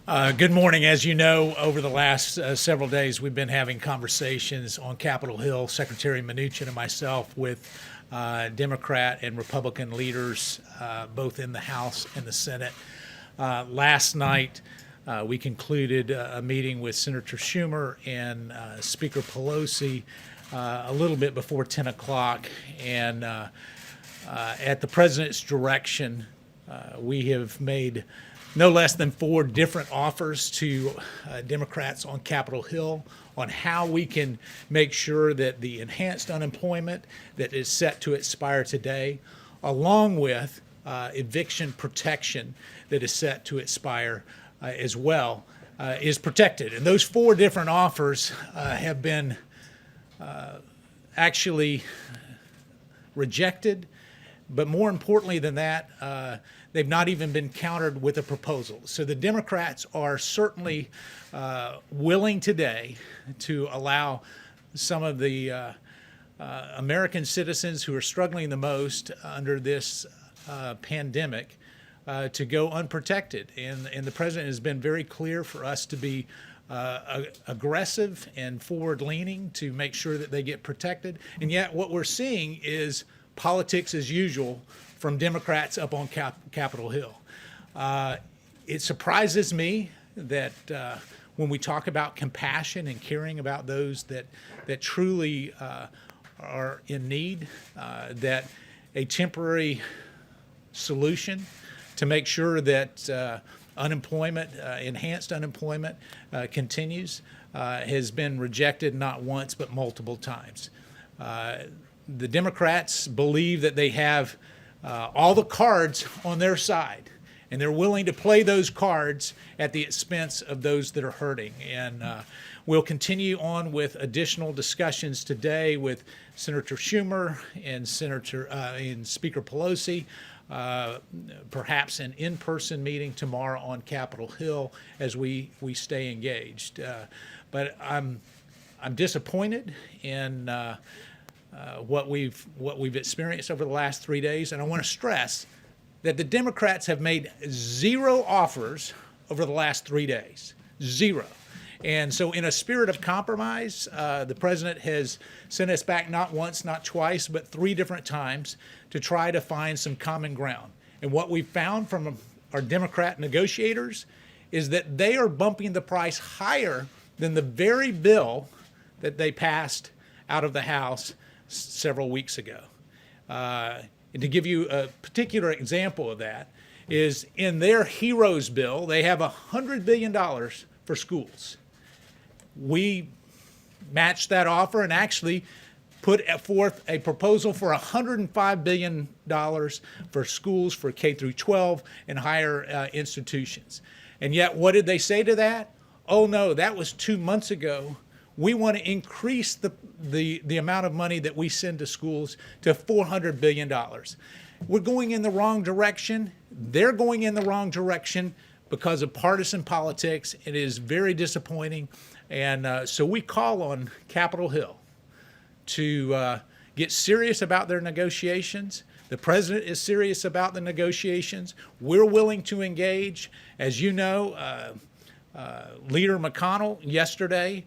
Good morning. As you know, over the last several days, we've been having conversations on Capitol Hill, Secretary Mnuchin and myself, with Democrat and Republican leaders, both in the House and the Senate. Last night, we concluded a meeting with Senator Schumer and Speaker Pelosi a little bit before 10 o'clock. And at the president's direction, we have made no less than 4 different offers to Democrats on Capitol Hill on how we can make sure that the enhanced unemployment that is set to expire today, along with eviction protection that is set to expire as well, is protected. And those 4 different offers have been actually rejected. But more importantly than that, they've not even been countered with a proposal. So the Democrats are certainly willing today to allow some of the American citizens who are struggling the most under this pandemic to go unprotected. And the president has been very clear for us to be aggressive and forward-leaning to make sure that they get protected. And yet what we're seeing is politics as usual from Democrats up on Capitol Hill. It surprises me that when we talk about compassion and caring about those that truly are in need, that a temporary solution to make sure that unemployment, enhanced unemployment continues, has been rejected not once but multiple times. The Democrats believe that they have all the cards on their side, and they're willing to play those cards at the expense of those that are hurting. And we'll continue on with additional discussions today with Senator Schumer and Speaker Pelosi, perhaps an in-person meeting tomorrow on Capitol Hill as we stay engaged. But I'm disappointed in what we've experienced over the last 3 days, and I want to stress that the Democrats have made 0 offers over the last 3 days, 0. And so in a spirit of compromise, the president has sent us back not once, not twice, but 3 different times to try to find some common ground. And what we've found from our Democrat negotiators is that they are bumping the price higher than the very bill that they passed out of the House several weeks ago. And to give you a particular example of that is in their HEROES bill, they have $100 billion for schools. We matched that offer and actually put forth a proposal for $105 billion for schools for K through 12 and higher institutions. And yet, what did they say to that? Oh no, that was 2 months ago. We want to increase the amount of money that we send to schools to $400 billion. We're going in the wrong direction. They're going in the wrong direction because of partisan politics. It is very disappointing. And so we call on Capitol Hill to get serious about their negotiations. The president is serious about the negotiations. We're willing to engage. As you know, Leader McConnell yesterday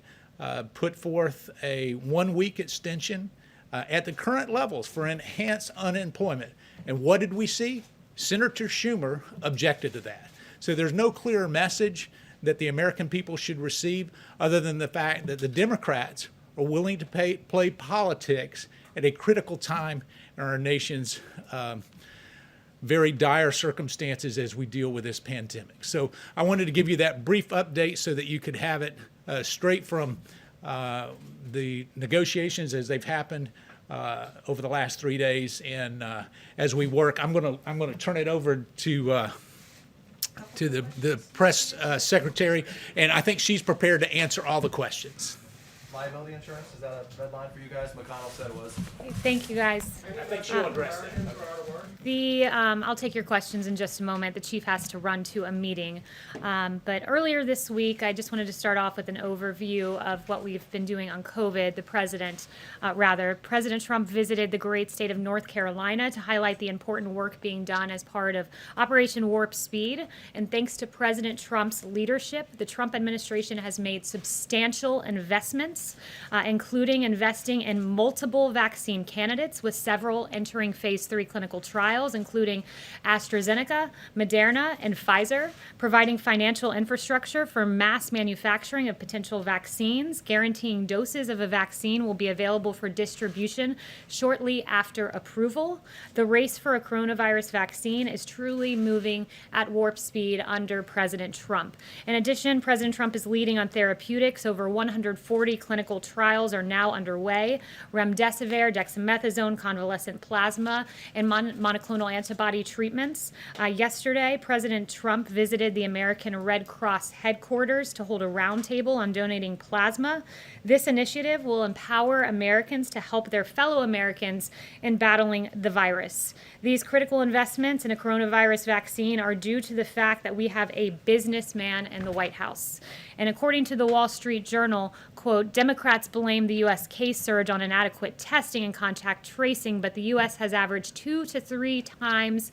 put forth a 1-week extension at the current levels for enhanced unemployment. And what did we see? Senator Schumer objected to that. So there's no clearer message that the American people should receive other than the fact that the Democrats are willing to play politics at a critical time in our nation's very dire circumstances as we deal with this pandemic. So I wanted to give you that brief update so that you could have it straight from the negotiations as they've happened over the last 3 days. And as we work, I'm going to turn it over to the press secretary, and I think she's prepared to answer all the questions. liability insurance? Is that a red line for you guys? McConnell said it was. Thank you, guys. I think she'll address that. I'll take your questions in just a moment. The chief has to run to a meeting. But earlier this week, I just wanted to start off with an overview of what we've been doing on COVID. President Trump visited the great state of North Carolina to highlight the important work being done as part of Operation Warp Speed. And thanks to President Trump's leadership, the Trump administration has made substantial investments, including investing in multiple vaccine candidates, with several entering phase 3 clinical trials, including AstraZeneca, Moderna, and Pfizer, providing financial infrastructure for mass manufacturing of potential vaccines, guaranteeing doses of a vaccine will be available for distribution shortly after approval. The race for a coronavirus vaccine is truly moving at warp speed under President Trump. In addition, President Trump is leading on therapeutics. Over 140 clinical trials are now underway. Remdesivir, dexamethasone, convalescent plasma, and monoclonal antibody treatments. Yesterday, President Trump visited the American Red Cross headquarters to hold a roundtable on donating plasma. This initiative will empower Americans to help their fellow Americans in battling the virus. These critical investments in a coronavirus vaccine are due to the fact that we have a businessman in the White House. And according to the Wall Street Journal, quote, Democrats blame the U.S. case surge on inadequate testing and contact tracing, but the U.S. has averaged 2 to 3 times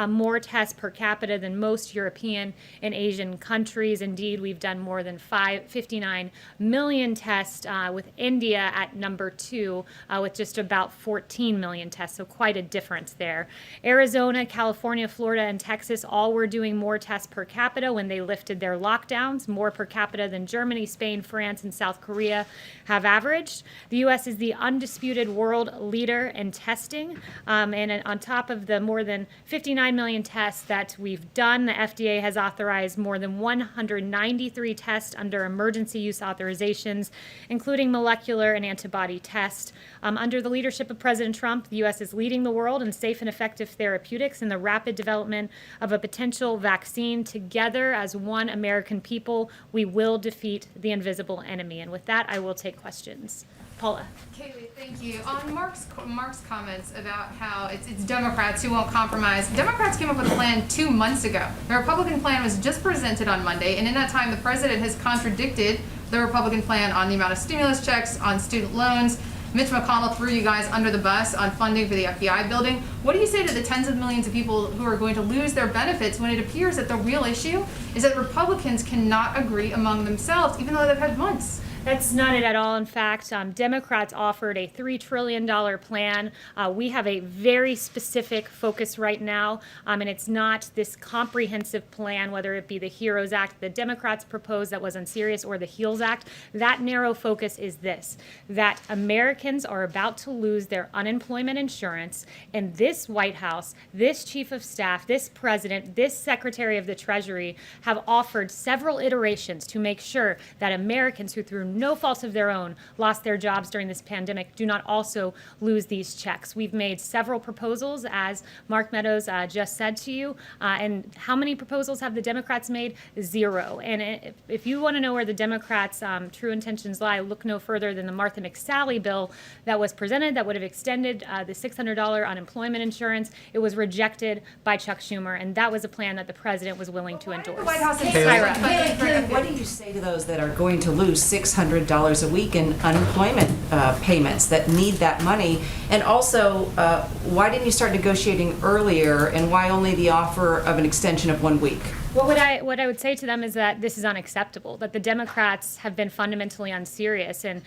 more tests per capita than most European and Asian countries. Indeed, we've done more than 59 million tests, with India at number 2 with just about 14 million tests, so quite a difference there. Arizona, California, Florida, and Texas all were doing more tests per capita when they lifted their lockdowns, more per capita than Germany, Spain, France, and South Korea have averaged. The U.S. is the undisputed world leader in testing, and on top of the more than 59 million tests that we've done, the FDA has authorized more than 193 tests under emergency use authorizations, including molecular and antibody tests. Under the leadership of President Trump, the U.S. is leading the world in safe and effective therapeutics and the rapid development of a potential vaccine. Together, as one American people, we will defeat the invisible enemy. And with that, I will take questions. Paula. Kayleigh, thank you. On Mark's comments about how it's Democrats who won't compromise, Democrats came up with a plan 2 months ago. The Republican plan was just presented on Monday, and in that time, the president has contradicted the Republican plan on the amount of stimulus checks, on student loans. Mitch McConnell threw you guys under the bus on funding for the FBI building. What do you say to the tens of millions of people who are going to lose their benefits when it appears that the real issue is that Republicans cannot agree among themselves, even though they've had months? That's not it at all. In fact, Democrats offered a $3 trillion plan. We have a very specific focus right now, and it's not this comprehensive plan, whether it be the HEROES Act the Democrats proposed that was unserious, or the HEALS Act. That narrow focus is this, that Americans are about to lose their unemployment insurance, and this White House, this Chief of Staff, this President, this Secretary of the Treasury have offered several iterations to make sure that Americans who through no fault of their own lost their jobs during this pandemic do not also lose these checks. We've made several proposals, as Mark Meadows just said to you. And how many proposals have the Democrats made? 0. And if you want to know where the Democrats' true intentions lie, look no further than the Martha McSally bill that was presented that would have extended the $600 unemployment insurance. It was rejected by Chuck Schumer, and that was a plan that the president was willing to endorse. The White House Kayleigh, what do you say to those that are going to lose $600 a week in unemployment payments that need that money? And also, why didn't you start negotiating earlier, and why only the offer of an extension of 1 week? Well, what I would say to them is that this is unacceptable, that the Democrats have been fundamentally unserious. And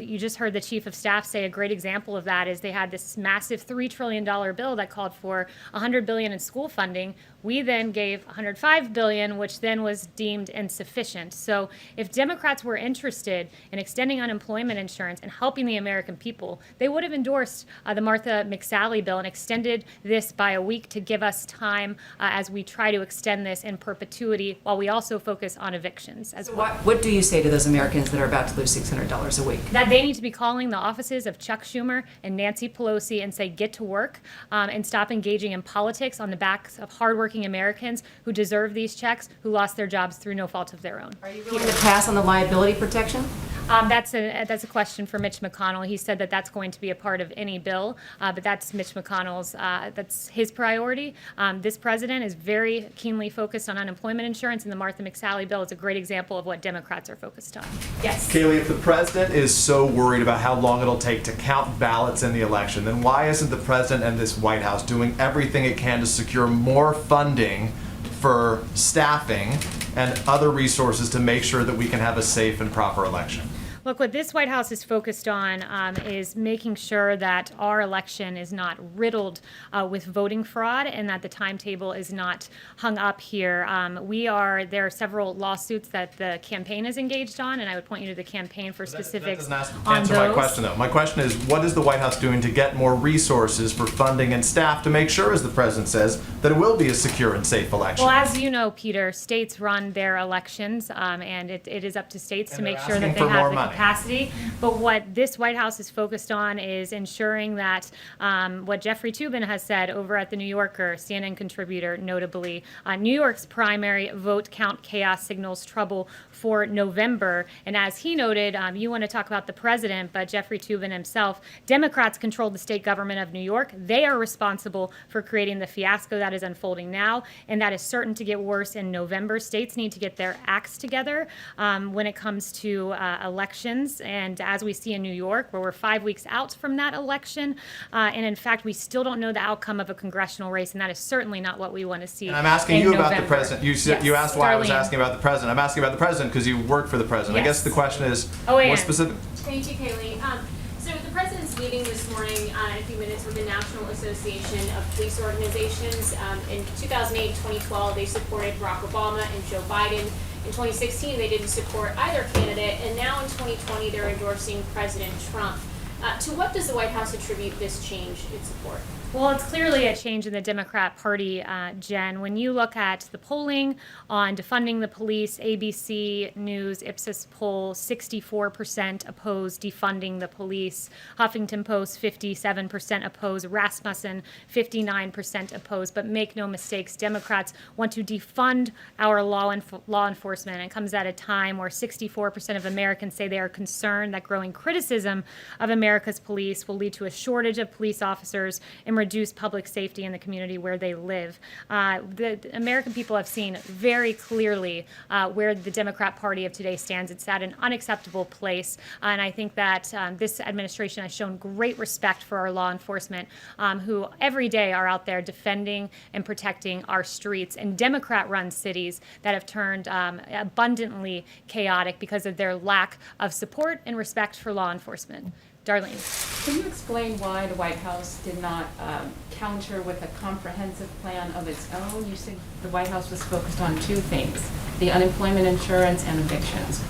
you just heard the Chief of Staff say a great example of that is they had this massive $3 trillion bill that called for $100 billion in school funding. We then gave $105 billion, which then was deemed insufficient. So if Democrats were interested in extending unemployment insurance and helping the American people, they would have endorsed the Martha McSally bill and extended this by a week to give us time as we try to extend this in perpetuity while we also focus on evictions as well. What do you say to those Americans that are about to lose $600 a week? That they need to be calling the offices of Chuck Schumer and Nancy Pelosi and say, get to work and stop engaging in politics on the backs of hardworking Americans who deserve these checks, who lost their jobs through no fault of their own. Are you willing to pass on the liability protection? That's a question for Mitch McConnell. He said that that's going to be a part of any bill, but that's Mitch McConnell's, that's his priority. This president is very keenly focused on unemployment insurance, and the Martha McSally bill is a great example of what Democrats are focused on. Yes. Kayleigh, if the president is so worried about how long it'll take to count ballots in the election, then why isn't the president and this White House doing everything it can to secure more funding for staffing and other resources to make sure that we can have a safe and proper election? Look, what this White House is focused on is making sure that our election is not riddled with voting fraud and that the timetable is not hung up here. There are several lawsuits that the campaign is engaged on, and I would point you to the campaign for specifics That doesn't answer my question, though. My question is, what is the White House doing to get more resources for funding and staff to make sure, as the president says, that it will be a secure and safe election? Well, as you know, Peter, states run their elections, and it is up to states to make sure that they have the capacity. But what this White House is focused on is ensuring that what Jeffrey Toobin has said over at the New Yorker, CNN contributor, notably, New York's primary vote count chaos signals trouble for November. And as he noted, you want to talk about the president, but Jeffrey Toobin himself, Democrats control the state government of New York. They are responsible for creating the fiasco that is unfolding now, and that is certain to get worse in November. States need to get their acts together when it comes to elections. And as we see in New York, where we're 5 weeks out from that election, and in fact, we still don't know the outcome of a congressional race, and that is certainly not what we want to see. And I'm asking you about the president. You asked why I was Darlene. asking about the president. I'm asking about the president because you work for the president. I guess Yes. the question is Oh, more Ann. specific. Thank you, Kayleigh. So the president's meeting this morning in a few minutes with the National Association of Police Organizations. In 2008 and 2012, they supported Barack Obama and Joe Biden. In 2016, they didn't support either candidate, and now in 2020, they're endorsing President Trump. To what does the White House attribute this change in support? Well, it's clearly a change in the Democrat Party, Jen. When you look at the polling on defunding the police, ABC News, Ipsos poll, 64% oppose defunding the police. Huffington Post, 57% oppose. Rasmussen, 59% oppose. But make no mistakes, Democrats want to defund our law enforcement. It comes at a time where 64% of Americans say they are concerned that growing criticism of America's police will lead to a shortage of police officers and reduce public safety in the community where they live. The American people have seen very clearly where the Democrat Party of today stands. It's at an unacceptable place, and I think that this administration has shown great respect for our law enforcement, who every day are out there defending and protecting our streets, and Democrat-run cities that have turned abundantly chaotic because of their lack of support and respect for law enforcement. Darlene. Can you explain why the White House did not counter with a comprehensive plan of its own? You said the White House was focused on two things, the unemployment insurance and evictions.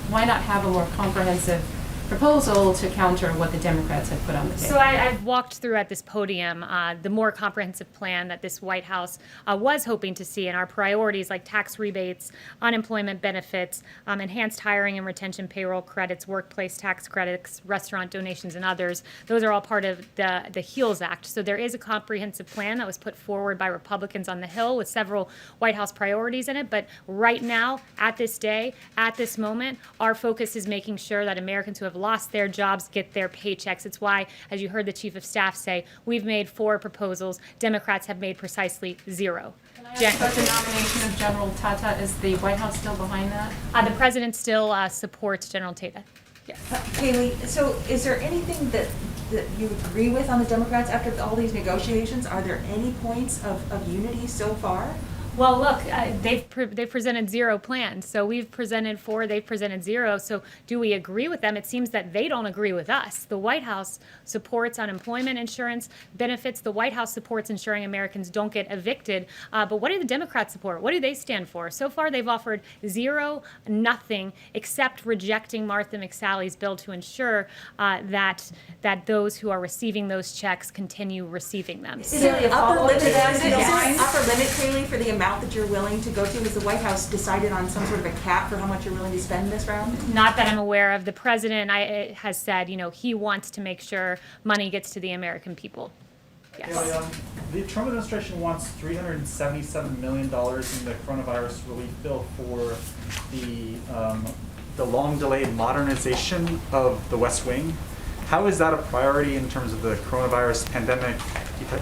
Why not have a more comprehensive proposal to counter what the Democrats have put on the table? So I've walked through at this podium the more comprehensive plan that this White House was hoping to see, and our priorities like tax rebates, unemployment benefits, enhanced hiring and retention payroll credits, workplace tax credits, restaurant donations, and others. Those are all part of the HEALS Act. So there is a comprehensive plan that was put forward by Republicans on the Hill with several White House priorities in it. But right now, at this day, at this moment, our focus is making sure that Americans who have lost their jobs get their paychecks. It's why, as you heard the Chief of Staff say, we've made 4 proposals. Democrats have made precisely 0. Jen. About the nomination of General Tata, is the White House still behind that? The president still supports General Tata. Yes. Kayleigh, so is there anything that you agree with on the Democrats after all these negotiations? Are there any points of unity so far? Well, look, they've presented 0 plans. So we've presented 4, they've presented 0. So do we agree with them? It seems that they don't agree with us. The White House supports unemployment insurance benefits. The White House supports ensuring Americans don't get evicted. But what do the Democrats support? What do they stand for? So far, they've offered 0, nothing, except rejecting Martha McSally's bill to ensure that those who are receiving those checks continue receiving them. Is there an upper limit, Yes. Kayleigh, for the amount that you're willing to go to? Has the White House decided on some sort of a cap for how much you're willing to spend this round? Not that I'm aware of. The president has said, he wants to make sure money gets to the American people. Yes. The Trump administration wants $377 million in the coronavirus relief bill for the the long-delayed modernization of the West Wing. How is that a priority in terms of the coronavirus pandemic?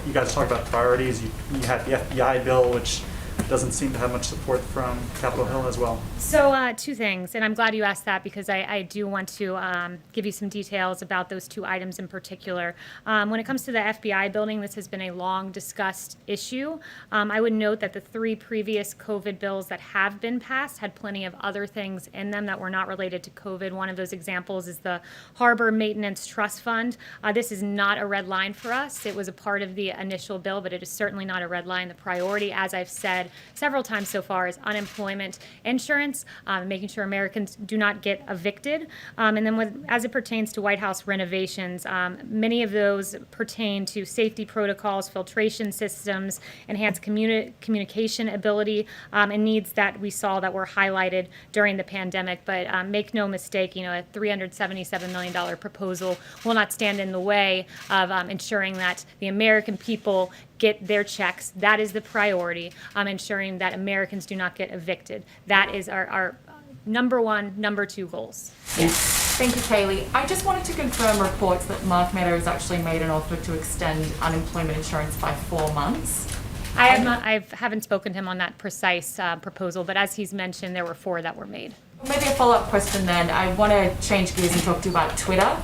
You guys talked about priorities. You had the FBI bill, which doesn't seem to have much support from Capitol Hill as well. So two things, and I'm glad you asked that because I do want to give you some details about those two items in particular. When it comes to the FBI building, this has been a long discussed issue. I would note that the 3 previous COVID bills that have been passed had plenty of other things in them that were not related to COVID. One of those examples is the Harbor Maintenance Trust Fund. This is not a red line for us. It was a part of the initial bill, but it is certainly not a red line. The priority, as I've said several times so far, is unemployment insurance, making sure Americans do not get evicted. And then as it pertains to White House renovations, many of those pertain to safety protocols, filtration systems, enhanced communication ability, and needs that we saw that were highlighted during the pandemic. But make no mistake, a $377 million proposal will not stand in the way of ensuring that the American people get their checks. That is the priority, ensuring that Americans do not get evicted. That is our number 1, number 2 goals. Thank you, Kayleigh. I just wanted to confirm reports that Mark Meadows actually made an offer to extend unemployment insurance by 4 months. I haven't spoken to him on that precise proposal, but as he's mentioned, there were 4 that were made. Maybe a follow-up question then. I want to change gears and talk to you about Twitter.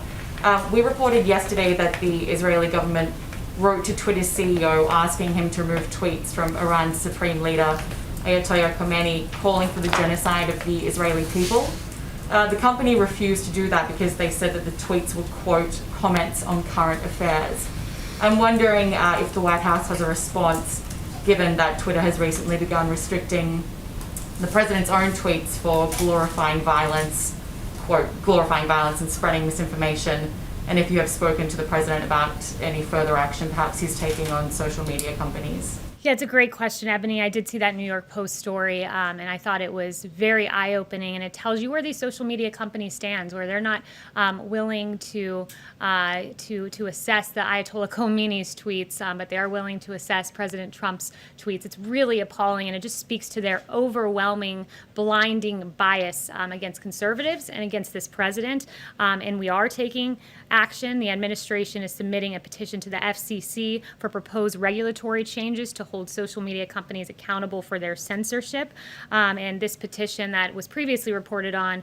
We reported yesterday that the Israeli government wrote to Twitter's CEO asking him to remove tweets from Iran's supreme leader, Ayatollah Khamenei, calling for the genocide of the Israeli people. The company refused to do that because they said that the tweets were, quote, comments on current affairs. I'm wondering if the White House has a response, given that Twitter has recently begun restricting the president's own tweets for glorifying violence, quote, glorifying violence and spreading misinformation, and if you have spoken to the president about any further action perhaps he's taking on social media companies. Yeah, it's a great question, Ebony. I did see that New York Post story, and I thought it was very eye-opening, and it tells you where these social media companies stand, where they're not willing to assess the Ayatollah Khomeini's tweets, but they are willing to assess President Trump's tweets. It's really appalling, and it just speaks to their overwhelming, blinding bias against conservatives and against this president. And we are taking action. The administration is submitting a petition to the FCC for proposed regulatory changes to hold social media companies accountable for their censorship. And this petition that was previously reported on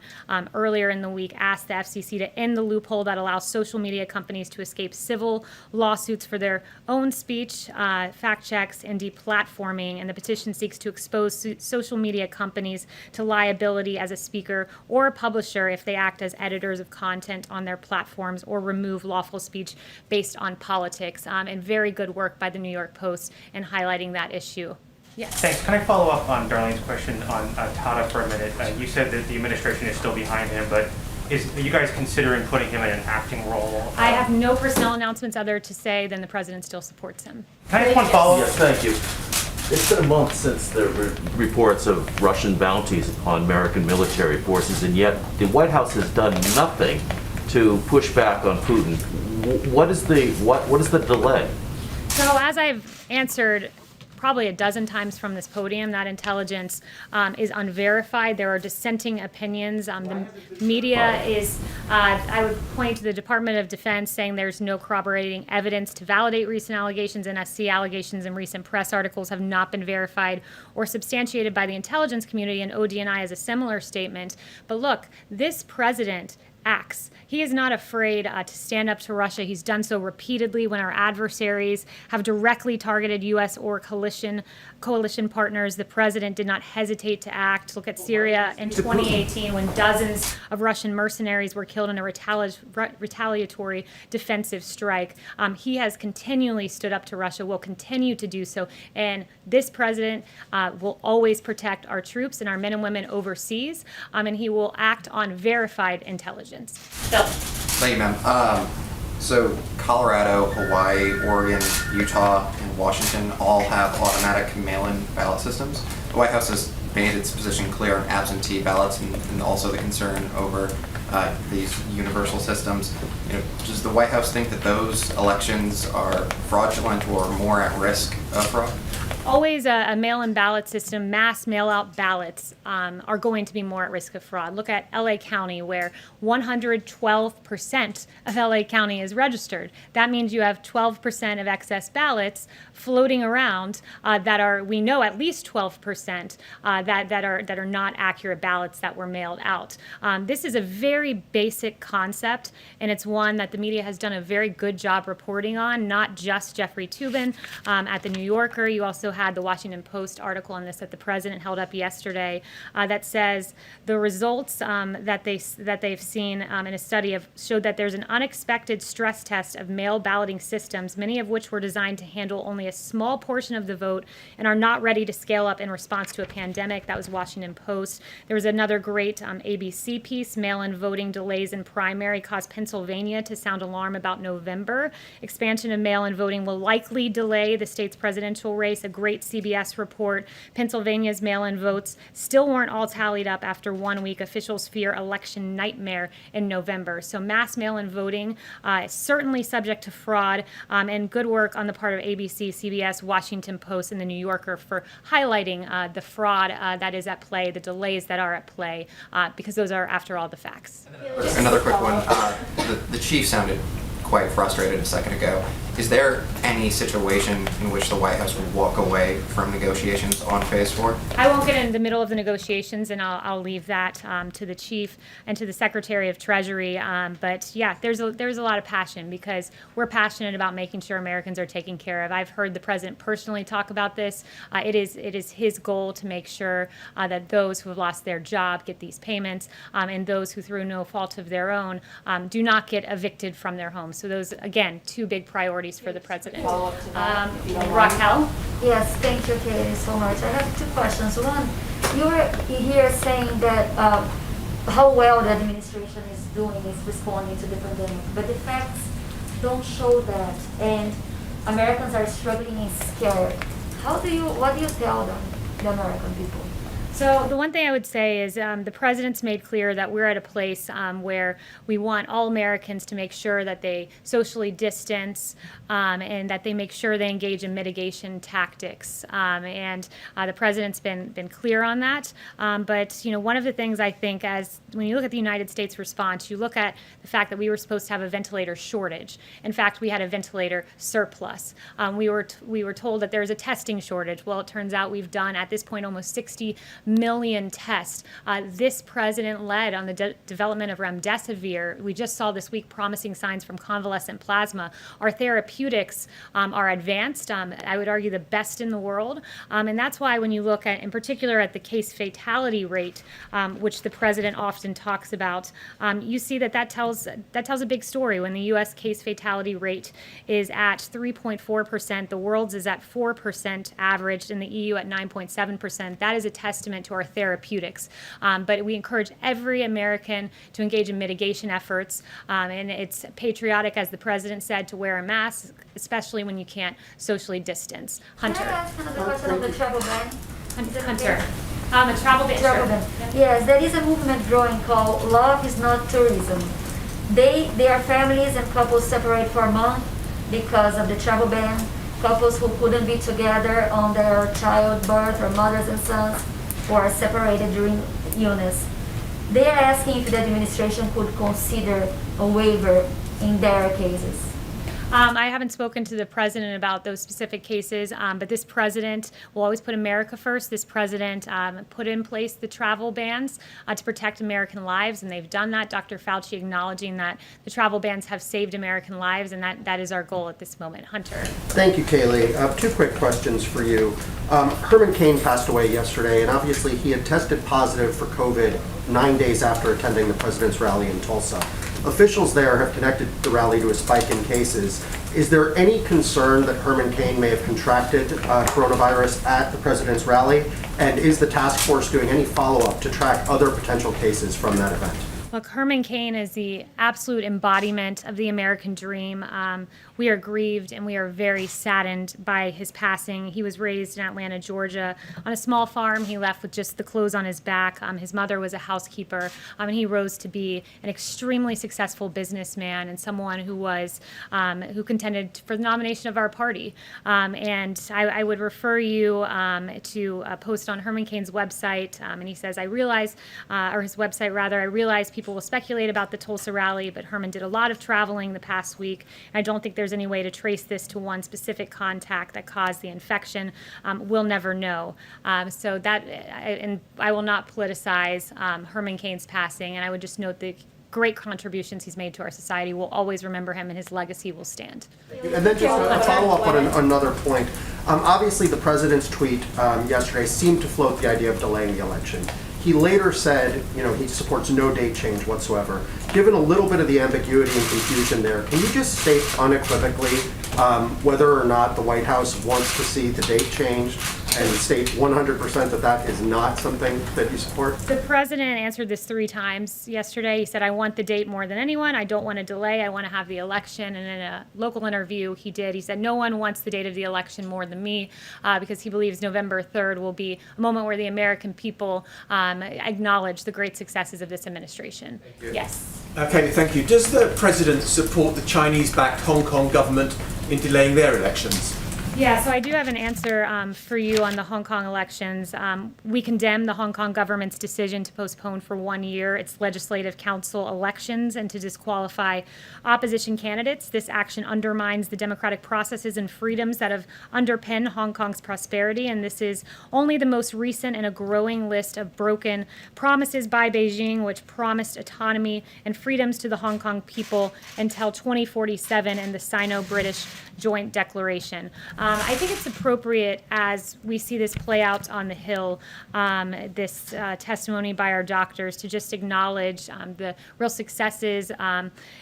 earlier in the week asked the FCC to end the loophole that allows social media companies to escape civil lawsuits for their own speech, fact checks, and deplatforming. And the petition seeks to expose social media companies to liability as a speaker or a publisher if they act as editors of content on their platforms or remove lawful speech based on politics. And very good work by the New York Post in highlighting that issue. Yes. Thanks. Can I follow up on Darlene's question on Tata for a minute? You said that the administration is still behind him, but are you guys considering putting him in an acting role? I have no personnel announcements other to say than the president still supports him. Can I have one follow-up? Yes, thank you. It's been a month since there were reports of Russian bounties upon American military forces, and yet the White House has done nothing to push back on Putin. What is the delay? So as I've answered probably a dozen times from this podium, that intelligence is unverified. There are dissenting opinions. The media is, I would point to the Department of Defense saying there's no corroborating evidence to validate recent allegations. NSC allegations and recent press articles have not been verified or substantiated by the intelligence community, and ODNI has a similar statement. But look, this president acts. He is not afraid to stand up to Russia. He's done so repeatedly when our adversaries have directly targeted U.S. or coalition partners. The president did not hesitate to act. Look at Syria in 2018 when dozens of Russian mercenaries were killed in a retaliatory defensive strike. He has continually stood up to Russia, will continue to do so, and this president will always protect our troops and our men and women overseas, and he will act on verified intelligence. Bill. Thank you, ma'am. So Colorado, Hawaii, Oregon, Utah, and Washington all have automatic mail-in ballot systems. The White House has made its position clear on absentee ballots and also the concern over these universal systems. Does the White House think that those elections are fraudulent or more at risk of fraud? always a mail-in ballot system, mass mail-out ballots are going to be more at risk of fraud. Look at LA County, where 112% of LA County is registered. That means you have 12% of excess ballots floating around that are, we know at least 12% that are not accurate ballots that were mailed out. This is a very basic concept, and it's one that the media has done a very good job reporting on, not just Jeffrey Toobin at the New Yorker. You also had the Washington Post article on this that the president held up yesterday that says the results that they've seen in a study showed that there's an unexpected stress test of mail balloting systems, many of which were designed to handle only a small portion of the vote and are not ready to scale up in response to a pandemic. That was Washington Post. There was another great ABC piece, mail-in voting delays in primary caused Pennsylvania to sound alarm about November. Expansion of mail-in voting will likely delay the state's presidential race. A great CBS report. Pennsylvania's mail-in votes still weren't all tallied up after 1 week. Officials fear election nightmare in November. So mass mail-in voting is certainly subject to fraud, and good work on the part of ABC, CBS, Washington Post, and the New Yorker for highlighting the fraud that is at play, the delays that are at play, because those are, after all, the facts. Another quick one. The chief sounded quite frustrated a second ago. Is there any situation in which the White House would walk away from negotiations on Phase 4? I won't get in the middle of the negotiations, and I'll leave that to the chief and to the Secretary of Treasury. But yeah, there's a lot of passion because we're passionate about making sure Americans are taken care of. I've heard the president personally talk about this. It is his goal to make sure that those who have lost their job get these payments, and those who, through no fault of their own, do not get evicted from their homes. So those, again, two big priorities for the president. Raquel? Yes, thank you, Kayleigh, so much. I have two questions. One, you were here saying that how well the administration is doing is responding to the pandemic, but the facts don't show that, and Americans are struggling and scared. What do you tell them, the American people? So the one thing I would say is the president's made clear that we're at a place where we want all Americans to make sure that they socially distance and that they make sure they engage in mitigation tactics. And the president's been clear on that. But one of the things I think, as when you look at the United States response, you look at the fact that we were supposed to have a ventilator shortage. In fact, we had a ventilator surplus. We were told that there's a testing shortage. Well, it turns out we've done at this point almost 60 million tests. This president led on the development of remdesivir. We just saw this week promising signs from convalescent plasma. Our therapeutics are advanced, I would argue the best in the world. And that's why when you look at, in particular, at the case fatality rate, which the president often talks about, you see that tells a big story. When the U.S. case fatality rate is at 3.4%, the world's is at 4% averaged, and the EU at 9.7%. That is a testament to our therapeutics. But we encourage every American to engage in mitigation efforts. And it's patriotic, as the president said, to wear a mask, especially when you can't socially distance. Hunter. Can I ask another question on the travel ban? Hunter. A travel ban. Travel ban. Yes, there is a movement growing called Love is Not Tourism. They are families and couples separate for a month because of the travel ban. Couples who couldn't be together on their childbirth, or mothers and sons, or are separated during illness. They are asking if the administration could consider a waiver in their cases. I haven't spoken to the president about those specific cases, but this president will always put America first. This president put in place the travel bans to protect American lives, and they've done that. Dr. Fauci acknowledging that the travel bans have saved American lives, and that is our goal at this moment. Hunter. Thank you, Kayleigh. Two quick questions for you. Herman Cain passed away yesterday, and obviously he had tested positive for COVID 9 days after attending the president's rally in Tulsa. Officials there have connected the rally to a spike in cases. Is there any concern that Herman Cain may have contracted coronavirus at the president's rally? And is the task force doing any follow-up to track other potential cases from that event? Look, Herman Cain is the absolute embodiment of the American dream. We are grieved and we are very saddened by his passing. He was raised in Atlanta, Georgia, on a small farm. He left with just the clothes on his back. His mother was a housekeeper, and he rose to be an extremely successful businessman and someone who was who contended for the nomination of our party. And I would refer you to a post on Herman Cain's website, and he says, "I realize," or his website rather, "I realize people will speculate about the Tulsa rally, but Herman did a lot of traveling the past week. I don't think there's any way to trace this to one specific contact that caused the infection. We'll never know." So that, and I will not politicize Herman Cain's passing, and I would just note the great contributions he's made to our society. We'll always remember him, and his legacy will stand. And then just a follow-up on another point. Obviously, the president's tweet yesterday seemed to float the idea of delaying the election. He later said, he supports no date change whatsoever. Given a little bit of the ambiguity and confusion there, can you just state unequivocally whether or not the White House wants to see the date changed, and state 100% that that is not something that you support? The president answered this 3 times yesterday. He said, "I want the date more than anyone. I don't want to delay. I want to have the election." And in a local interview he said, "No one wants the date of the election more than me," because he believes November 3rd will be a moment where the American people acknowledge the great successes of this administration. Yes. Okay, thank you. Does the president support the Chinese-backed Hong Kong government in delaying their elections? Yeah, so I do have an answer for you on the Hong Kong elections. We condemn the Hong Kong government's decision to postpone for 1 year its legislative council elections and to disqualify opposition candidates. This action undermines the democratic processes and freedoms that have underpinned Hong Kong's prosperity, and this is only the most recent in a growing list of broken promises by Beijing, which promised autonomy and freedoms to the Hong Kong people until 2047 in the Sino-British Joint Declaration. I think it's appropriate as we see this play out on the Hill, this testimony by our doctors, to just acknowledge the real successes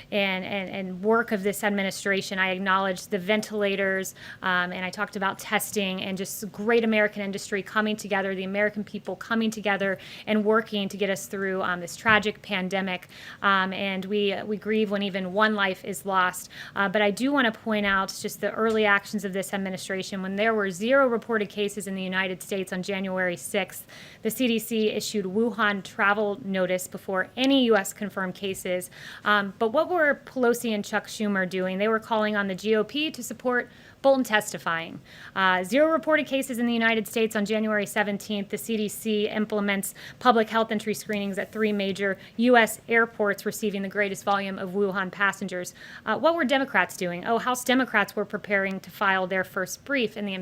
and work of this administration. I acknowledge the ventilators, and I talked about testing and just great American industry coming together, the American people coming together and working to get us through this tragic pandemic. And we grieve when even one life is lost. But I do want to point out just the early actions of this administration. When there were 0 reported cases in the United States on January 6th, the CDC issued Wuhan travel notice before any U.S. confirmed cases. But what were Pelosi and Chuck Schumer doing? They were calling on the GOP to support Bolton testifying. 0 reported cases in the United States on January 17th. The CDC implements public health entry screenings at 3 major U.S. airports receiving the greatest volume of Wuhan passengers. What were Democrats doing? House Democrats were preparing to file their first brief in the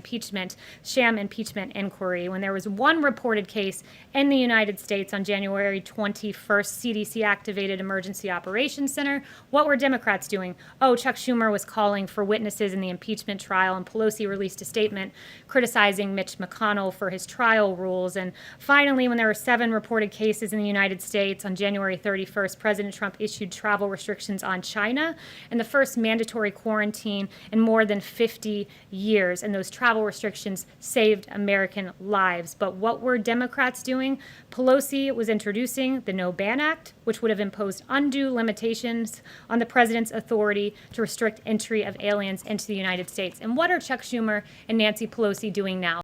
sham impeachment inquiry. When there was 1 reported case in the United States on January 21st, CDC activated Emergency Operations Center. What were Democrats doing? Chuck Schumer was calling for witnesses in the impeachment trial, and Pelosi released a statement criticizing Mitch McConnell for his trial rules. And finally, when there were 7 reported cases in the United States on January 31st, President Trump issued travel restrictions on China and the first mandatory quarantine in more than 50 years. And those travel restrictions saved American lives. But what were Democrats doing? Pelosi was introducing the No Ban Act, which would have imposed undue limitations on the president's authority to restrict entry of aliens into the United States. And what are Chuck Schumer and Nancy Pelosi doing now?